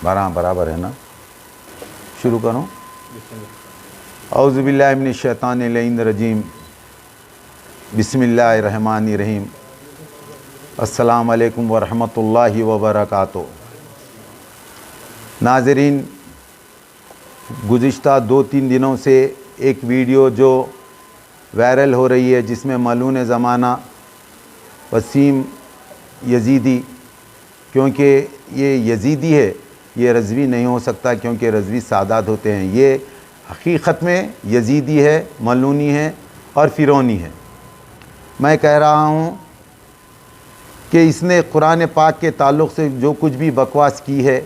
12 برابر ہے نا؟ شروع کروں؟ اعوذ باللہ من الشیطان اللعین الرجیم، بسم اللہ الرحمن الرحیم، السلام علیکم ورحمۃ اللہ وبرکاتہ۔ ناظرین، گزشتہ 2-3 دنوں سے ایک ویڈیو جو وائرل ہو رہی ہے جس میں ملعون زمانہ وسیم یزیدی، کیونکہ یہ یزیدی ہے، یہ رضوی نہیں ہو سکتا کیونکہ رضوی سادات ہوتے ہیں، یہ حقیقت میں یزیدی ہے، ملعونی ہے اور فرعونی ہے۔ میں کہہ رہا ہوں کہ اس نے قرآن پاک کے تعلق سے جو کچھ بھی بکواس کی ہے،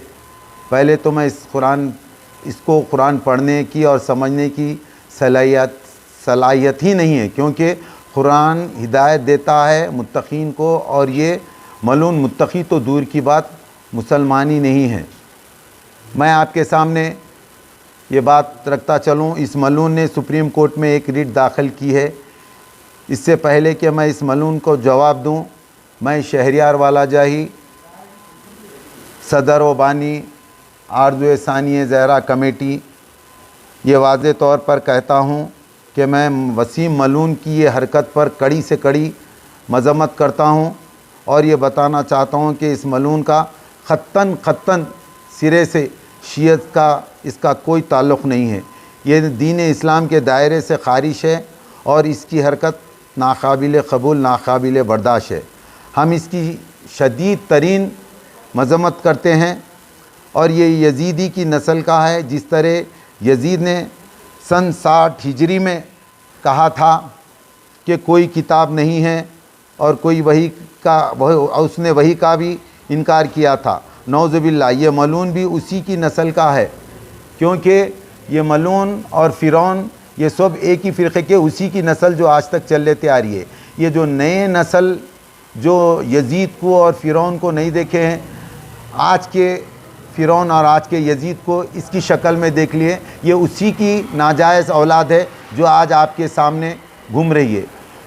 پہلے تو میں اس کو قرآن پڑھنے کی اور سمجھنے کی صلاحیت ہی نہیں ہے، کیونکہ قرآن ہدایت دیتا ہے متقین کو، اور یہ ملعون متقی تو دور کی بات مسلمانی نہیں ہے۔ میں آپ کے سامنے یہ بات رکھتا چلوں، اس ملعون نے سپریم کورٹ میں ایک ریٹ داخل کی ہے۔ اس سے پہلے کہ میں اس ملعون کو جواب دوں، میں شہریار والا جاہی صدر و بانی آرزو ثانیہ زہرا کمیٹی یہ واضح طور پر کہتا ہوں کہ میں وسیم ملعون کی یہ حرکت پر کڑی سے کڑی مذمت کرتا ہوں، اور یہ بتانا چاہتا ہوں کہ اس ملعون کا خطاً سرے سے شیعت کا اس کا کوئی تعلق نہیں ہے، یہ دین اسلام کے دائرے سے خارج ہے، اور اس کی حرکت ناقابل قبول، ناقابل برداشت ہے۔ ہم اس کی شدید ترین مذمت کرتے ہیں، اور یہ یزیدی کی نسل کا ہے۔ جس طرح یزید نے سن 60 ہجری میں کہا تھا کہ کوئی کتاب نہیں ہے، اور کوئی اس نے وحی کا بھی انکار کیا تھا، نعوذ باللہ۔ یہ ملعون بھی اسی کی نسل کا ہے، کیونکہ یہ ملعون اور فرعون یہ سب ایک ہی فرقے کے اسی کی نسل جو آج تک چل لیتے آ رہی ہے۔ یہ جو نئے نسل جو یزید کو اور فرعون کو نہیں دیکھے ہیں، آج کے فرعون اور آج کے یزید کو اس کی شکل میں دیکھ لیے، یہ اسی کی ناجائز اولاد ہے جو آج آپ کے سامنے گھوم رہی ہے۔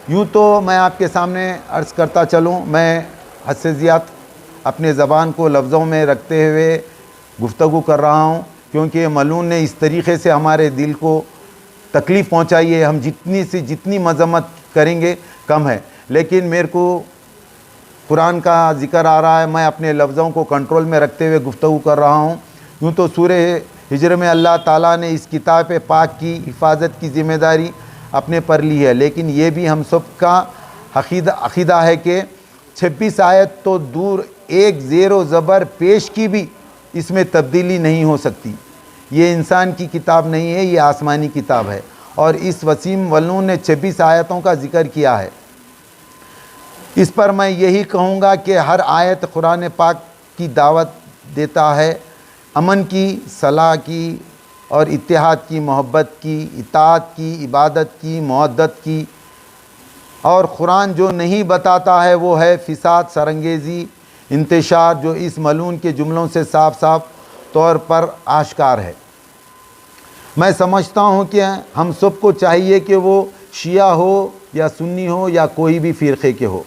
یوں تو میں آپ کے سامنے عرض کرتا چلوں، میں حد سے زیادہ اپنے زبان کو لفظوں میں رکھتے ہوئے گفتگو کر رہا ہوں، کیونکہ ملعون نے اس طریقے سے ہمارے دل کو تکلیف پہنچائی ہے، ہم جتنی مذمت کریں گے کم ہے۔ لیکن میرے کو قرآن کا ذکر آ رہا ہے، میں اپنے لفظوں کو کنٹرول میں رکھتے ہوئے گفتگو کر رہا ہوں۔ یوں تو سورہ ہجر میں اللہ تعالیٰ نے اس کتاب پاک کی حفاظت کی ذمہ داری اپنے پر لی ہے، لیکن یہ بھی ہم سب کا عقیدہ ہے کہ 26 آیت تو دور، ایک زیر و زبر پیش کی بھی اس میں تبدیلی نہیں ہو سکتی۔ یہ انسان کی کتاب نہیں ہے، یہ آسمانی کتاب ہے، اور اس وسیم ملعون نے 26 آیتوں کا ذکر کیا ہے۔ اس پر میں یہی کہوں گا کہ ہر آیت قرآن پاک کی دعوت دیتا ہے امن کی، صلاح کی اور اتحاد کی، محبت کی، اطاعت کی، عبادت کی، مودت کی، اور قرآن جو نہیں بتاتا ہے وہ ہے فساد، سرانگیزی، انتشار، جو اس ملعون کے جملوں سے صاف طور پر آشکار ہے۔ میں سمجھتا ہوں کہ ہم سب کو چاہیے کہ وہ شیعہ ہو یا سنی ہو یا کوئی بھی فرقے کے ہو،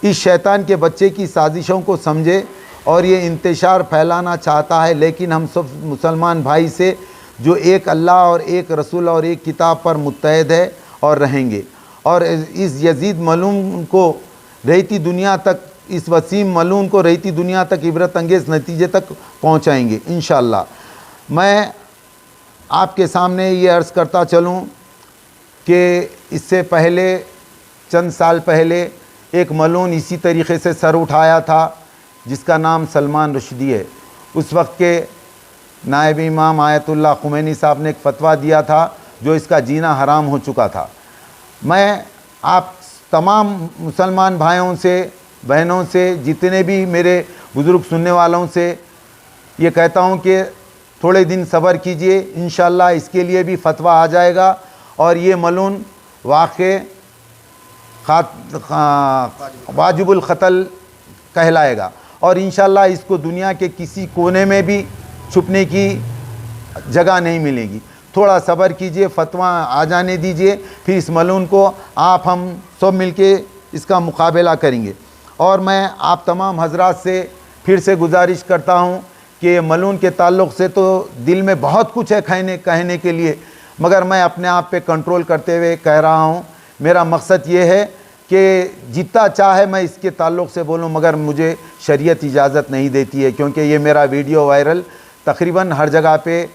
اس شیطان کے بچے کی سازشوں کو سمجھے، اور یہ انتشار پھیلانا چاہتا ہے، لیکن ہم سب مسلمان بھائی سے جو ایک اللہ اور ایک رسول اور ایک کتاب پر متحد ہے اور رہیں گے، اور اس یزید ملعون کو رہتی دنیا تک، اس وسیم ملعون کو رہتی دنیا تک عبرت انگیز نتیجے تک پہنچائیں گے انشاءاللہ۔ میں آپ کے سامنے یہ عرض کرتا چلوں کہ اس سے پہلے چند سال پہلے ایک ملعون اسی طریقے سے سر اٹھایا تھا جس کا نام سلمان رشدی ہے۔ اس وقت کے نائب امام آیت اللہ خمینی صاحب نے ایک فتویٰ دیا تھا جو اس کا جینا حرام ہو چکا تھا۔ میں آپ تمام مسلمان بھائیوں سے، بہنوں سے، جتنے بھی میرے بزرگ سننے والوں سے یہ کہتا ہوں کہ تھوڑے دن صبر کیجئے، انشاءاللہ اس کے لیے بھی فتویٰ آ جائے گا، اور یہ ملعون واقع واجب القتل کہلائے گا، اور انشاءاللہ اس کو دنیا کے کسی کونے میں بھی چھپنے کی جگہ نہیں ملے گی۔ تھوڑا صبر کیجئے، فتویٰ آ جانے دیجئے، پھر اس ملعون کو ہم سب مل کے اس کا مقابلہ کریں گے۔ اور میں آپ تمام حضرات سے پھر سے گزارش کرتا ہوں کہ ملون کے تعلق سے تو دل میں بہت کچھ ہے کہنے کے لیے، مگر میں اپنے آپ پہ کنٹرول کرتے ہوئے کہہ رہا ہوں۔ میرا مقصد یہ ہے کہ جتنا چاہے میں اس کے تعلق سے بولوں، مگر مجھے شریعت اجازت نہیں دیتی ہے، کیونکہ یہ میرا ویڈیو وائرل تقریباً ہر جگہ پہ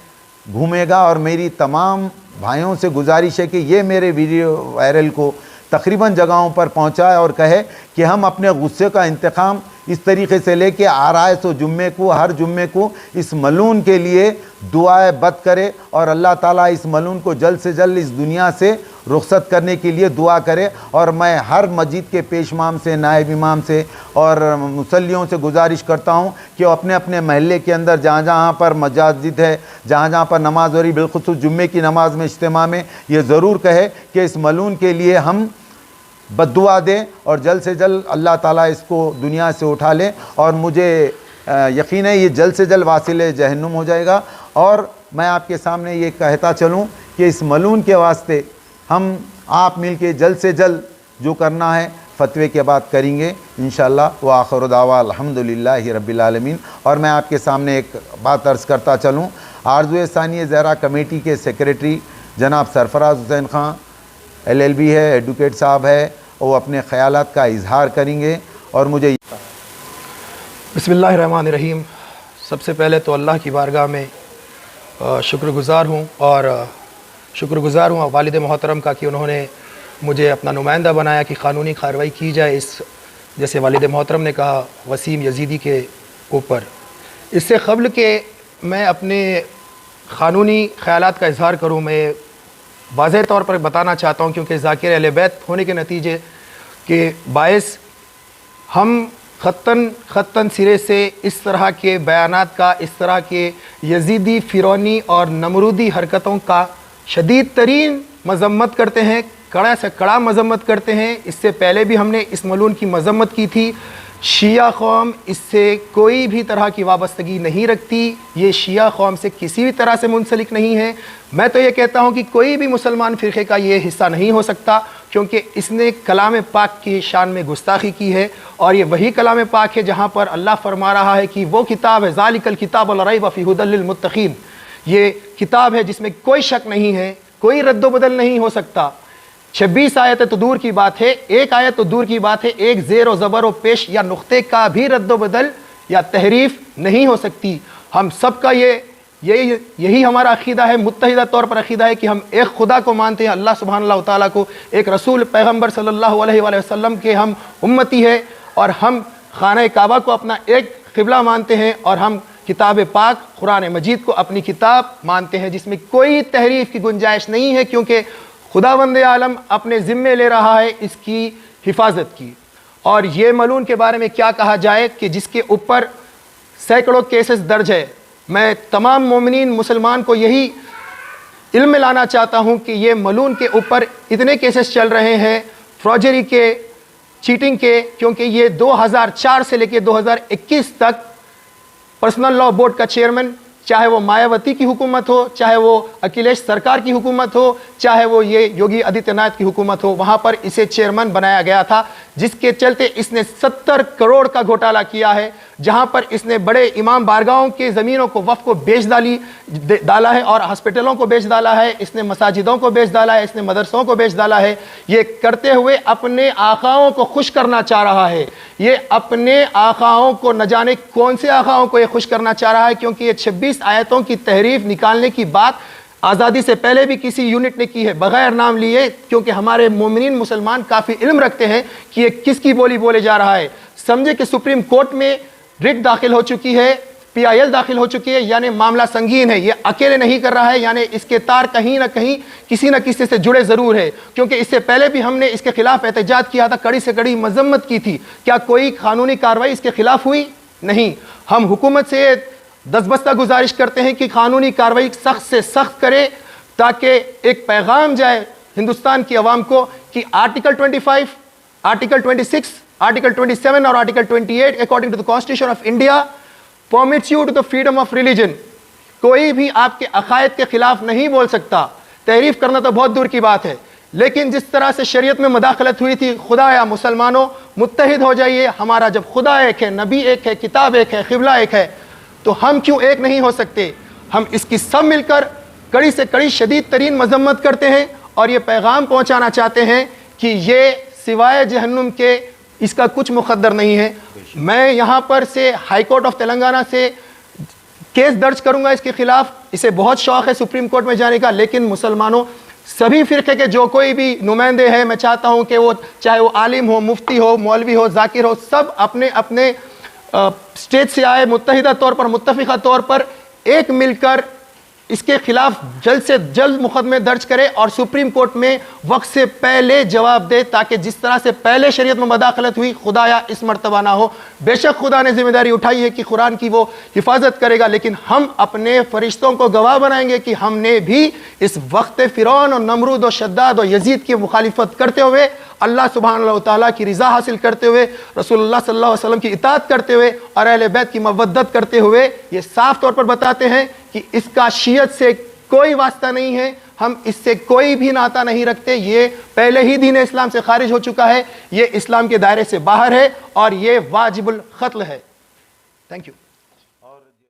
گھومے گا، اور میری تمام بھائیوں سے گزارش ہے کہ یہ میرے ویڈیو وائرل کو تقریباً جگہوں پر پہنچائے اور کہے کہ ہم اپنے غصے کا انتقام اس طریقے سے لے کے آ رہا ہے، سو جمعے کو ہر جمعے کو اس ملون کے لیے دعائے بد کرے، اور اللہ تعالیٰ اس ملون کو جلد سے جلد اس دنیا سے رخصت کرنے کے لیے دعا کرے۔ اور میں ہر مسجد کے پیش امام سے، نائب امام سے اور مصلیوں سے گزارش کرتا ہوں کہ وہ اپنے اپنے محلے کے اندر جہاں جہاں پر مساجد ہے، جہاں جہاں پر نماز ہو رہی، بالخصوص جمعے کی نماز میں اجتماع میں یہ ضرور کہے کہ اس ملون کے لیے ہم بد دعا دیں، اور جلد سے جلد اللہ تعالیٰ اس کو دنیا سے اٹھا لے، اور مجھے یقین ہے یہ جلد سے جلد واصل جہنم ہو جائے گا۔ اور میں آپ کے سامنے یہ کہتا چلوں کہ اس ملون کے واسطے ہم آپ مل کے جلد سے جلد جو کرنا ہے فتوے کے بعد کریں گے انشاءاللہ۔ وآخر دعوانا الحمدللہ رب العالمین۔ اور میں آپ کے سامنے ایک بات عرض کرتا چلوں، آرزوئے ثانیہ زہرا کمیٹی کے سیکریٹری جناب سرفراز حسین خان LLB ہے، ایڈوکیٹ صاحب ہے، وہ اپنے خیالات کا اظہار کریں گے۔ اور مجھے بسم اللہ الرحمن الرحیم۔ سب سے پہلے تو اللہ کی بارگاہ میں شکر گزار ہوں والد محترم کا کہ انہوں نے مجھے اپنا نمائندہ بنایا کہ قانونی کارروائی کی جائے اس، جیسے والد محترم نے کہا، وسیم یزیدی کے اوپر۔ اس سے قبل کہ میں اپنے قانونی خیالات کا اظہار کروں، میں واضح طور پر بتانا چاہتا ہوں، کیونکہ ذاکر اہل بیت ہونے کے نتیجے کے باعث ہم خطاً سرے سے اس طرح کے بیانات کا، اس طرح کے یزیدی، فرعونی اور نمرودی حرکتوں کا شدید ترین مذمت کرتے ہیں، کڑا سے کڑا مذمت کرتے ہیں۔ اس سے پہلے بھی ہم نے اس ملون کی مذمت کی تھی۔ شیعہ قوم اس سے کوئی بھی طرح کی وابستگی نہیں رکھتی، یہ شیعہ قوم سے کسی بھی طرح سے منسلک نہیں ہے۔ میں تو یہ کہتا ہوں کہ کوئی بھی مسلمان فرقے کا یہ حصہ نہیں ہو سکتا، کیونکہ اس نے کلام پاک کی شان میں گستاخی کی ہے، اور یہ وہی کلام پاک ہے جہاں پر اللہ فرما رہا ہے کہ وہ کتاب ہے، ذالک الکتاب لا ریب فیہ ھدی للمتقین، یہ کتاب ہے جس میں کوئی شک نہیں ہے، کوئی رد و بدل نہیں ہو سکتا۔ 26 آیتیں تو دور کی بات ہے، ایک آیت تو دور کی بات ہے، ایک زیر و زبر و پیش یا نقطے کا بھی رد و بدل یا تحریف نہیں ہو سکتی۔ ہم سب کا یہی ہمارا عقیدہ ہے، متحدہ طور پر عقیدہ ہے کہ ہم ایک خدا کو مانتے ہیں، اللہ سبحانہ اللہ تعالیٰ کو، ایک رسول پیغمبر صلی اللہ علیہ وآلہ وسلم کے ہم امتی ہے، اور ہم خانہ کعبہ کو اپنا ایک قبلہ مانتے ہیں، اور ہم کتاب پاک قرآن مجید کو اپنی کتاب مانتے ہیں، جس میں کوئی تحریف کی گنجائش نہیں ہے، کیونکہ خداوند عالم اپنے ذمے لے رہا ہے اس کی حفاظت کی۔ اور یہ ملون کے بارے میں کیا کہا جائے کہ جس کے اوپر سینکڑوں کیسز درج ہے۔ میں تمام مومنین مسلمان کو یہی علم میں لانا چاہتا ہوں کہ یہ ملون کے اوپر اتنے کیسز چل رہے ہیں فراجری کے، چیٹنگ کے، کیونکہ یہ 2004 سے لے کے 2021 تک پرسنل لاء بورڈ کا چیئرمین، چاہے وہ مایاوتی کی حکومت ہو، چاہے وہ اکھلیش سرکار کی حکومت ہو، چاہے وہ یہ یوگی آدتیہ ناتھ کی حکومت ہو، وہاں پر اسے چیئرمین بنایا گیا تھا، جس کے چلتے اس نے 70 کروڑ کا گھوٹالہ کیا ہے، جہاں پر اس نے بڑے امام بارگاہوں کی زمینوں کو وقف کو بیچ ڈالا ہے، اور ہاسپٹلوں کو بیچ ڈالا ہے، اس نے مساجدوں کو بیچ ڈالا ہے، اس نے مدرسوں کو بیچ ڈالا ہے۔ یہ کرتے ہوئے اپنے آقاؤں کو خوش کرنا چاہ رہا ہے، یہ اپنے آقاؤں کو، نہ جانے کون سے آقاؤں کو یہ خوش کرنا چاہ رہا ہے، کیونکہ یہ 26 آیتوں کی تحریف نکالنے کی بات آزادی سے پہلے بھی کسی یونٹ نے کی ہے بغیر نام لیے، کیونکہ ہمارے مومنین مسلمان کافی علم رکھتے ہیں کہ یہ کس کی بولی بولے جا رہا ہے۔ سمجھے کہ سپریم کورٹ میں ریٹ داخل ہو چکی ہے، PIL داخل ہو چکی ہے، یعنی معاملہ سنگین ہے، یہ اکیلے نہیں کر رہا ہے، یعنی اس کے تار کہیں نہ کہیں کسی نہ کسی سے جڑے ضرور ہے، کیونکہ اس سے پہلے بھی ہم نے اس کے خلاف احتجاج کیا تھا، کڑی سے کڑی مذمت کی تھی۔ کیا کوئی قانونی کارروائی اس کے خلاف ہوئی؟ نہیں۔ ہم حکومت سے دستبستہ گزارش کرتے ہیں کہ قانونی کارروائی سخت سے سخت کرے، تاکہ ایک پیغام جائے ہندوستان کی عوام کو کہ آرٹیکل 25، آرٹیکل 26، آرٹیکل 27 اور article 28 according to the constitution of India permits you to the freedom of religion۔ کوئی بھی آپ کے عقائد کے خلاف نہیں بول سکتا، تحریف کرنا تو بہت دور کی بات ہے، لیکن جس طرح سے شریعت میں مداخلت ہوئی تھی، خدا یا مسلمانوں متحد ہو جائیے، ہمارا جب خدا ایک ہے، نبی ایک ہے، کتاب ایک ہے، قبلہ ایک ہے، تو ہم کیوں ایک نہیں ہو سکتے؟ ہم اس کی سب مل کر کڑی سے کڑی شدید ترین مذمت کرتے ہیں اور یہ پیغام پہنچانا چاہتے ہیں کہ یہ سوائے جہنم کے اس کا کچھ مقدر نہیں ہے۔ میں یہاں پر سے ہائی کورٹ آف تلنگانہ سے کیس درج کروں گا اس کے خلاف، اسے بہت شوق ہے سپریم کورٹ میں جانے کا، لیکن مسلمانوں سبھی فرقے کے جو کوئی بھی نمائندے ہیں، میں چاہتا ہوں کہ وہ چاہے وہ عالم ہو، مفتی ہو، مولوی ہو، ذاکر ہو، سب اپنے اپنے اسٹیٹ سے آئے متحدہ طور پر، متفقہ طور پر ایک مل کر اس کے خلاف جلد سے جلد مقدمے درج کرے اور سپریم کورٹ میں وقت سے پہلے جواب دے، تاکہ جس طرح سے پہلے شریعت میں مداخلت ہوئی خدایا اس مرتبہ نہ ہو۔ بے شک خدا نے ذمہ داری اٹھائی ہے کہ قرآن کی وہ حفاظت کرے گا، لیکن ہم اپنے فرشتوں کو گواہ بنائیں گے کہ ہم نے بھی اس وقت فرعون اور نمرود و شداد و یزید کی مخالفت کرتے ہوئے، اللہ سبحانہ و تعالیٰ کی رضا حاصل کرتے ہوئے، رسول اللہ صلی اللہ علیہ وسلم کی اطاعت کرتے ہوئے اور اہل بیت کی مودت کرتے ہوئے یہ صاف طور پر بتاتے ہیں کہ اس کا شیعت سے کوئی واسطہ نہیں ہے، ہم اس سے کوئی بھی ناطہ نہیں رکھتے، یہ پہلے ہی دین اسلام سے خارج ہو چکا ہے، یہ اسلام کے دائرے سے باہر ہے اور یہ واجب القتل ہے۔ Thank you.